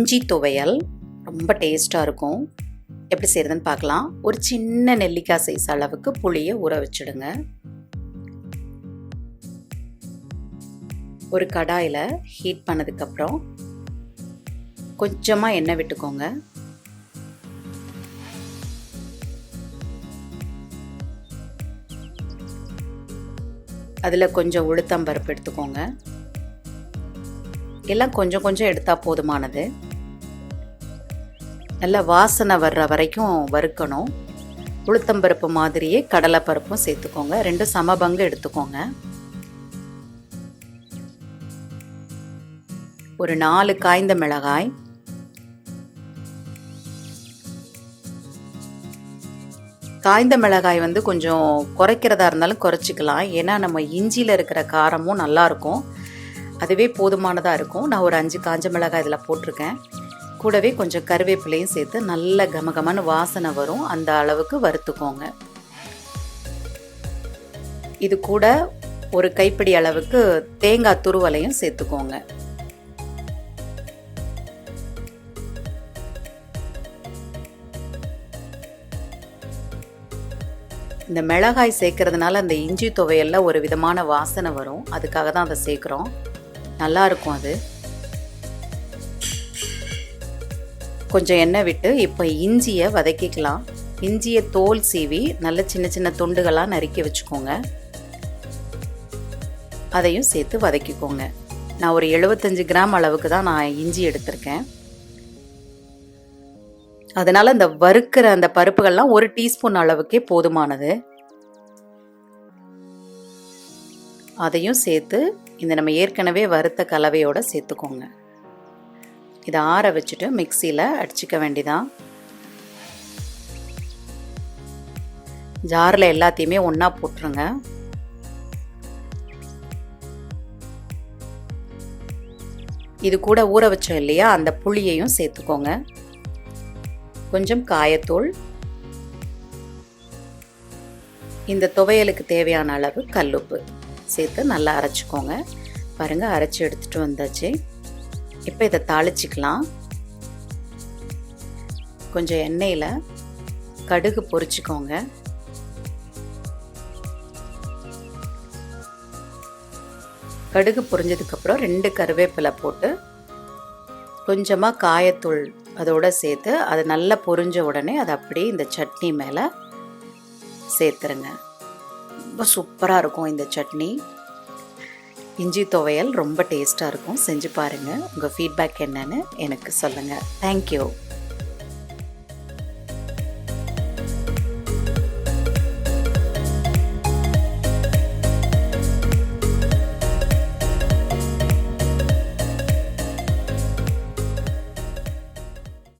இஞ்சி துவையல் ரொம்ப டேஸ்ட்டாக இருக்கும். எப்படி செய்கிறதுன்னு பார்க்கலாம். ஒரு சின்ன நெல்லிக்காய் சைஸ் அளவுக்கு புளியை ஊற வச்சுடுங்க. ஒரு கடாயில் ஹீட் பண்ணதுக்கப்புறம் கொஞ்சமாக எண்ணெய் விட்டுக்கோங்க. அதில் கொஞ்சம் உளுத்தம்பருப்பு எடுத்துக்கோங்க. எல்லாம் கொஞ்சம் கொஞ்சம் எடுத்தால் போதுமானது. நல்ல வாசனை வர்ற வரைக்கும் வறுக்கணும். உளுத்தம்பருப்பு மாதிரியே கடலைப்பருப்பும் சேர்த்துக்கோங்க. ரெண்டும் சமபங்கு எடுத்துக்கோங்க. ஒரு 4 காய்ந்த மிளகாய், காய்ந்த மிளகாய் கொஞ்சம் குறைக்கிறதா இருந்தாலும் குறைச்சிக்கலாம். ஏன்னா நம்ம இஞ்சியில் இருக்கிற காரமும் நல்லாயிருக்கும், அதுவே போதுமானதாக இருக்கும். நான் ஒரு 5 காஞ்ச மிளகாய் இதில் போட்டிருக்கேன். கூடவே கொஞ்சம் கருவேப்பிலையும் சேர்த்து நல்ல கமகமான வாசனை வரும், அந்த அளவுக்கு வறுத்துக்கோங்க. இது கூட ஒரு கைப்பிடி அளவுக்கு தேங்காய் துருவலையும் சேர்த்துக்கோங்க. இந்த மிளகாய் சேர்க்கறதுனால அந்த இஞ்சி துவையல்ல ஒரு விதமான வாசனை வரும், அதுக்காக தான் அதை சேர்க்குறோம். நல்லா இருக்கும் அது. கொஞ்சம் எண்ணெய் விட்டு இப்போ இஞ்சியை வதக்கிக்கலாம். இஞ்சியை தோல் சீவி நல்ல சின்ன சின்ன துண்டுகளாக நறுக்கி வச்சுக்கோங்க. அதையும் சேர்த்து வதக்கிக்கோங்க. நான் ஒரு 75 கிராம் அளவுக்கு தான் நான் இஞ்சி எடுத்திருக்கேன். அதனால் இந்த வறுக்கிற அந்த பருப்புகள்லாம் 1 டீஸ்பூன் அளவுக்கே போதுமானது. அதையும் சேர்த்து இந்த நம்ம ஏற்கனவே வறுத்த கலவையோடு சேர்த்துக்கோங்க. இதை ஆற வச்சுட்டு மிக்சியில் அடிச்சிக்க வேண்டிதான். ஜாரில் எல்லாத்தையுமே ஒன்றா போட்டுருங்க. இது கூட ஊற வச்சோம் இல்லையா, அந்த புளியையும் சேர்த்துக்கோங்க. கொஞ்சம் காயத்தூள், இந்த துவையலுக்கு தேவையான அளவு கல்லுப்பு சேர்த்து நல்லா அரைச்சிக்கோங்க. பாருங்கள், அரைச்சி எடுத்துகிட்டு வந்தாச்சு. இப்போ இதை தாளிச்சிக்கலாம். கொஞ்சம் எண்ணெயில் கடுகு பொரிச்சுக்கோங்க. கடுகு பொரிஞ்சதுக்கப்புறம் 2 கருவேப்பிலை போட்டு கொஞ்சமாக காயத்தூள் அதோடு சேர்த்து அது நல்லா பொரிஞ்ச உடனே அதை அப்படியே இந்த சட்னி மேலே சேர்த்துருங்க. ரொம்ப சூப்பராக இருக்கும் இந்த சட்னி. இஞ்சி துவையல் ரொம்ப டேஸ்ட்டாக இருக்கும். செஞ்சு பாருங்கள். உங்கள் ஃபீட்பேக் என்னன்னு எனக்கு சொல்லுங்கள். தேங்க்யூ.